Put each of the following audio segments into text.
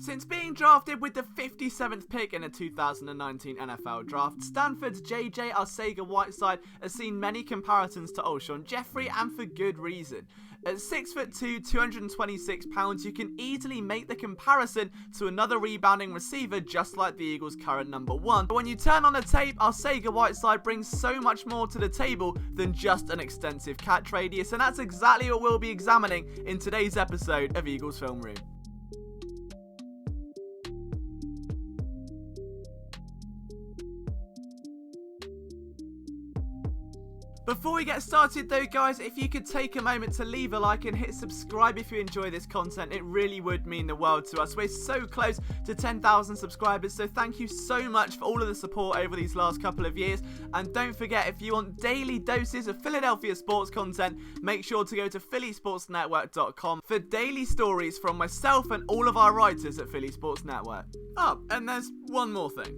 Since being drafted with the 57th pick in the 2019 NFL Draft, Stanford's JJ Arcega-Whiteside has seen many comparisons to Alshon Jeffrey, and for good reason. At 6'2", 226 pounds, you can easily make the comparison to another rebounding receiver just like the Eagles' current number 1. But when you turn on the tape, Arcega-Whiteside brings so much more to the table than just an extensive catch radius, and that's exactly what we'll be examining in today's episode of Eagles Film Room. Before we get started though guys, if you could take a moment to leave a like and hit subscribe if you enjoy this content, it really would mean the world to us. We're so close to 10,000 subscribers, so thank you so much for all of the support over these last couple of years. And don't forget, if you want daily doses of Philadelphia sports content, make sure to go to phillysportsnetwork.com for daily stories from myself and all of our writers at Philly Sports Network. Oh, and there's one more thing.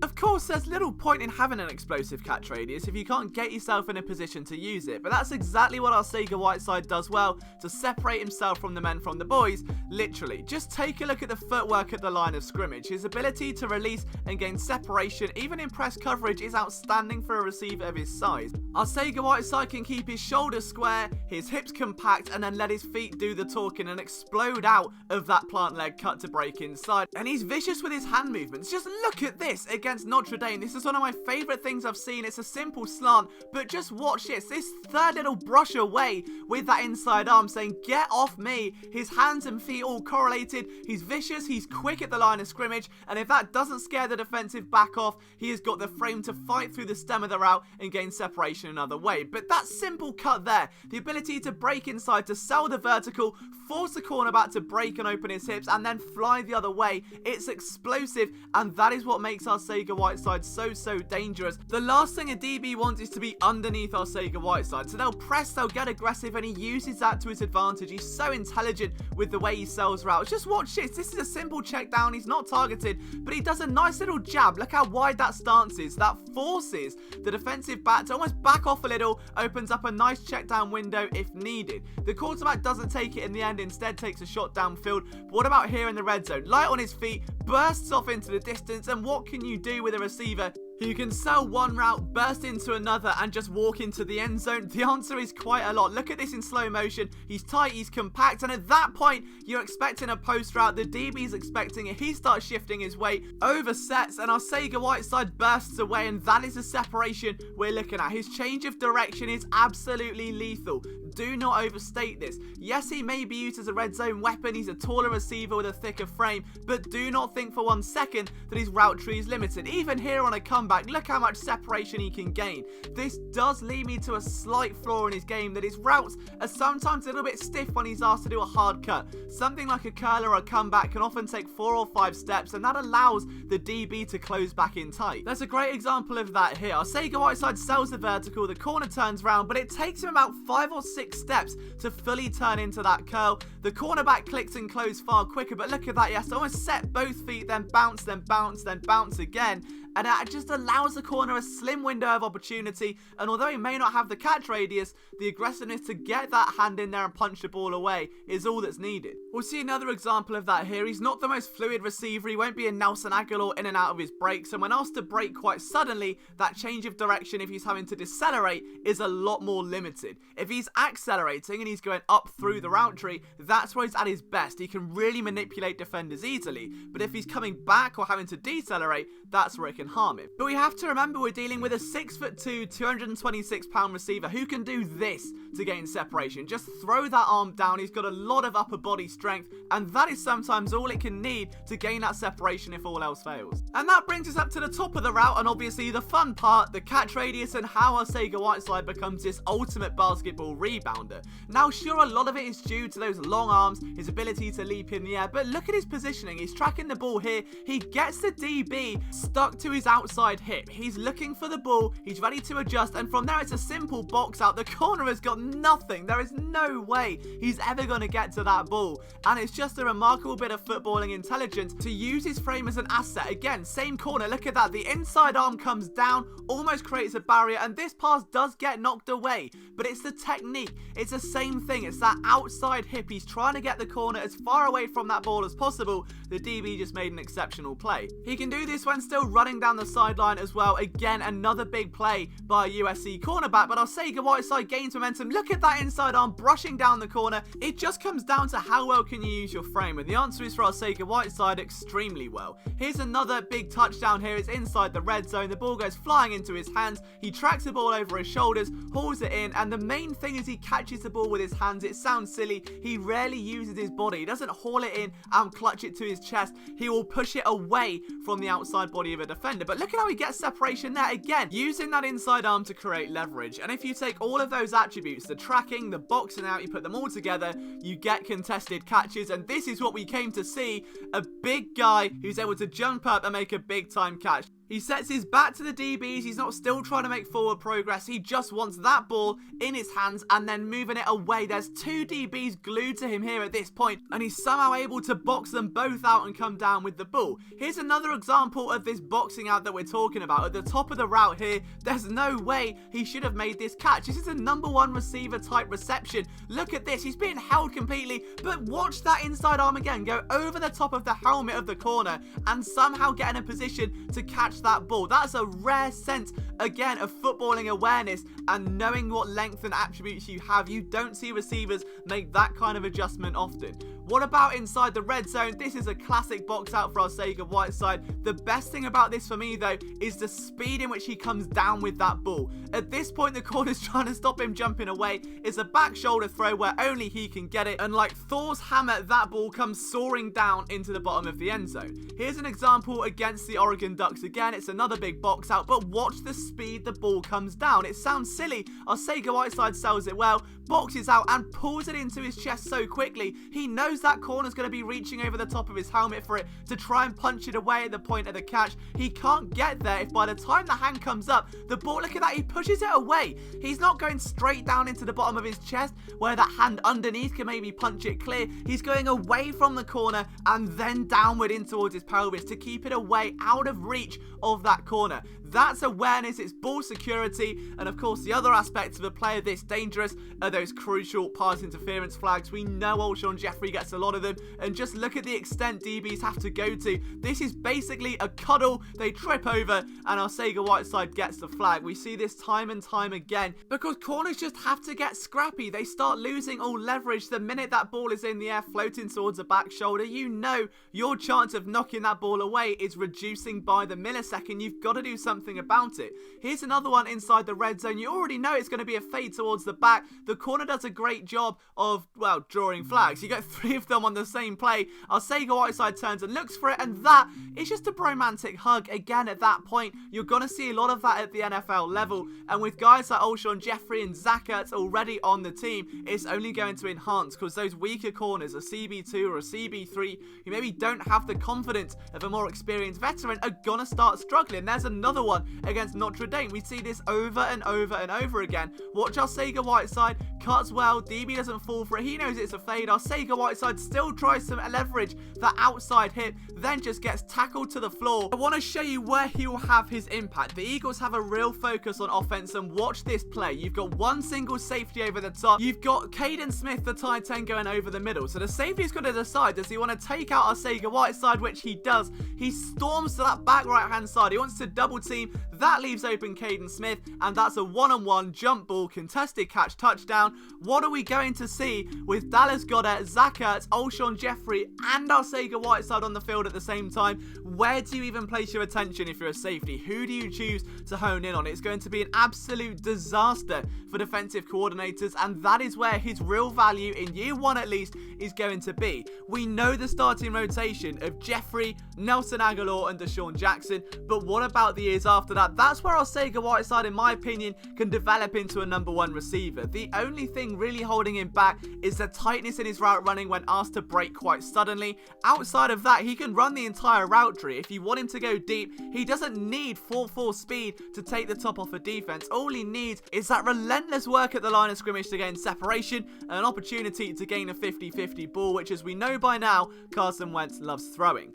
Of course, there's little point in having an explosive catch radius if you can't get yourself in a position to use it, but that's exactly what Arcega-Whiteside does well to separate himself from the men from the boys, literally. Just take a look at the footwork at the line of scrimmage. His ability to release and gain separation, even in press coverage, is outstanding for a receiver of his size. Arcega-Whiteside can keep his shoulders square, his hips compact, and then let his feet do the talking and explode out of that plant leg cut to break inside. And he's vicious with his hand movements. Just look at this against Notre Dame. This is one of my favourite things I've seen. It's a simple slant, but just watch this. This third little brush away with that inside arm saying, get off me. His hands and feet all correlated. He's vicious, he's quick at the line of scrimmage, and if that doesn't scare the defensive back off, he has got the frame to fight through the stem of the route and gain separation another way. But that simple cut there, the ability to break inside, to sell the vertical, force the cornerback to break and open his hips, and then fly the other way, it's explosive, and that is what makes Arcega-Whiteside so dangerous. The last thing a DB wants is to be underneath Arcega-Whiteside, so they'll press, they'll get aggressive, and he uses that to his advantage. He's so intelligent with the way he sells routes. Just watch this. This is a simple check down. He's not targeted, but he does a nice little jab. Look how wide that stance is. That forces the defensive back to almost back off a little, opens up a nice check down window if needed. The quarterback doesn't take it in the end, instead takes a shot downfield. But what about here in the red zone? Light on his feet, bursts off into the distance, and what can you do with a receiver who can sell one route, burst into another, and just walk into the end zone? The answer is quite a lot. Look at this in slow motion. He's tight, he's compact, and at that point, you're expecting a post route. The DB's expecting it. He starts shifting his weight, oversets, and Arcega-Whiteside bursts away, and that is the separation we're looking at. His change of direction is absolutely lethal. Do not overstate this. Yes, he may be used as a red zone weapon. He's a taller receiver with a thicker frame, but do not think for 1 second that his route tree is limited. Even here on a comeback, look how much separation he can gain. This does lead me to a slight flaw in his game, that his routes are sometimes a little bit stiff when he's asked to do a hard cut. Something like a curl or a comeback can often take 4 or 5 steps, and that allows the DB to close back in tight. There's a great example of that here. Arcega-Whiteside sells the vertical, the corner turns round, but it takes him about 5 or 6 steps to fully turn into that curl. The cornerback clicks and close far quicker, but look at that. He has to almost set both feet, then bounce, then bounce, then bounce again. And that just allows the corner a slim window of opportunity, and although he may not have the catch radius, the aggressiveness to get that hand in there and punch the ball away is all that's needed. We'll see another example of that here. He's not the most fluid receiver. He won't be a Nelson Aguilar in and out of his breaks, and when asked to break quite suddenly, that change of direction, if he's having to decelerate, is a lot more limited. If he's accelerating and he's going up through the route tree, that's where he's at his best. He can really manipulate defenders easily, but if he's coming back or having to decelerate, that's where it can harm him. But we have to remember we're dealing with a 6'2", 226 pound receiver who can do this to gain separation. Just throw that arm down. He's got a lot of upper body strength, and that is sometimes all it can need to gain that separation if all else fails. And that brings us up to the top of the route, and obviously the fun part, the catch radius and how Arcega-Whiteside becomes this ultimate basketball rebounder. Now sure, a lot of it is due to those long arms, his ability to leap in the air, but look at his positioning. He's tracking the ball here. He gets the DB stuck to his outside hip. He's looking for the ball, he's ready to adjust, and from there it's a simple box out. The corner has got nothing. There is no way he's ever going to get to that ball, and it's just a remarkable bit of footballing intelligence to use his frame as an asset. Again, again, same corner, look at that, the inside arm comes down, almost creates a barrier, and this pass does get knocked away, but it's the technique, it's the same thing, it's that outside hip, he's trying to get the corner as far away from that ball as possible. The DB just made an exceptional play. He can do this when still running down the sideline as well. Again, another big play by a USC cornerback, but Arcega-Whiteside gains momentum. Look at that inside arm brushing down the corner. It just comes down to how well can you use your frame, and the answer is for Arcega-Whiteside extremely well. Here's another big touchdown here. It's inside the red zone. The ball goes flying into his hands. He tracks the ball over his shoulders, hauls it in, and the main thing is he catches the ball with his hands. It sounds silly. He rarely uses his body. He doesn't haul it in and clutch it to his chest. He will push it away from the outside body of a defender. But look at how he gets separation there. Again, using that inside arm to create leverage. And if you take all of those attributes, the tracking, the boxing out, you put them all together, you get contested catches. And this is what we came to see. A big guy who's able to jump up and make a big time catch. He sets his back to the DBs. He's not still trying to make forward progress. He just wants that ball in his hands and then moving it away. There's two DBs glued to him here at this point, and he's somehow able to box them both out and come down with the ball. Here's another example of this boxing out that we're talking about. At the top of the route here, there's no way he should have made this catch. This is a number one receiver type reception. Look at this. He's being held completely, but watch that inside arm again go over the top of the helmet of the corner and somehow get in a position to catch that ball. That's a rare sense, again, of footballing awareness and knowing what length and attributes you have. You don't see receivers make that kind of adjustment often. What about inside the red zone? This is a classic box out for Arcega-Whiteside. The best thing about this for me, though, is the speed in which he comes down with that ball. At this point, the corner's trying to stop him jumping away. It's a back shoulder throw where only he can get it. And like Thor's hammer, that ball comes soaring down into the bottom of the end zone. Here's an example against the Oregon Ducks. Again, it's another big box out, but watch the speed the ball comes down. It sounds silly. Arcega-Whiteside sells it well, boxes out and pulls it into his chest so quickly. He knows that corner's going to be reaching over the top of his helmet for it to try and punch it away at the point of the catch. He can't get there if by the time the hand comes up, the ball, look at that, he pushes it away. He's not going straight down into the bottom of his chest where that hand underneath can maybe punch it clear. He's going away from the corner and then downward in towards his pelvis to keep it away out of reach of that corner. That's awareness, it's ball security, and of course the other aspects of a player this dangerous are those crucial pass interference flags. We know Alshon Jeffrey gets a lot of them, and just look at the extent DBs have to go to. This is basically a cuddle, they trip over, and Arcega-Whiteside gets the flag. We see this time and time again, because corners just have to get scrappy. They start losing all leverage the minute that ball is in the air floating towards the back shoulder. You know your chance of knocking that ball away is reducing by the millisecond. You've got to do something about it. Here's another one inside the red zone. You already know it's going to be a fade towards the back. The corner does a great job of, well, drawing flags. You get three of them on the same play. Arcega-Whiteside turns and looks for it, and that is just a bromantic hug. Again, at that point, you're going to see a lot of that at the NFL level, and with guys like Alshon Jeffrey and Zach Ertz already on the team, it's only going to enhance, because those weaker corners, a CB2 or a CB3, who maybe don't have the confidence of a more experienced veteran, are going to start struggling. There's another one against Notre Dame. We see this over and over and over again. Watch Arcega-Whiteside, cuts well, DB doesn't fall for it, he knows it's a fade. Arcega-Whiteside still tries to leverage that outside hip, then just gets tackled to the floor. I want to show you where he will have his impact. The Eagles have a real focus on offense, and watch this play. You've got one single safety over the top, you've got Caden Smith, the tight end, going over the middle. So the safety's got to decide, does he want to take out Arcega-Whiteside, which he does. He storms to that back right hand side, he wants to double team. That leaves open Caden Smith, and that's a one-on-one jump ball, contested catch, touchdown. What are we going to see with Dallas Goedert, Zach Ertz, Alshon Jeffrey, and Arcega-Whiteside on the field at the same time? Where do you even place your attention if you're a safety? Who do you choose to hone in on? It's going to be an absolute disaster for defensive coordinators, and that is where his real value, in year one at least, is going to be. We know the starting rotation of Jeffrey, Nelson Aguilar, and Deshaun Jackson, but what about the years after that? That's where Arcega-Whiteside, in my opinion, can develop into a number one receiver. The only thing really holding him back is the tightness in his route running when asked to break quite suddenly. Outside of that, he can run the entire route tree. If you want him to go deep, he doesn't need 4.4 speed to take the top off a defense. All he needs is that relentless work at the line of scrimmage to gain separation and an opportunity to gain a 50-50 ball, which, as we know by now, Carson Wentz loves throwing.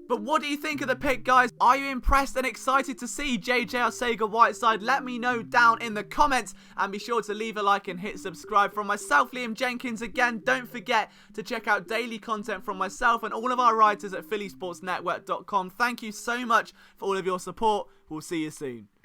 But what do you think of the pick, guys? Are you impressed and excited to see JJ Arcega-Whiteside? Let me know down in the comments, and be sure to leave a like and hit subscribe. From myself, Liam Jenkins, again, don't forget to check out daily content from myself and all of our writers at phillysportsnetwork.com. Thank you so much for all of your support. We'll see you soon.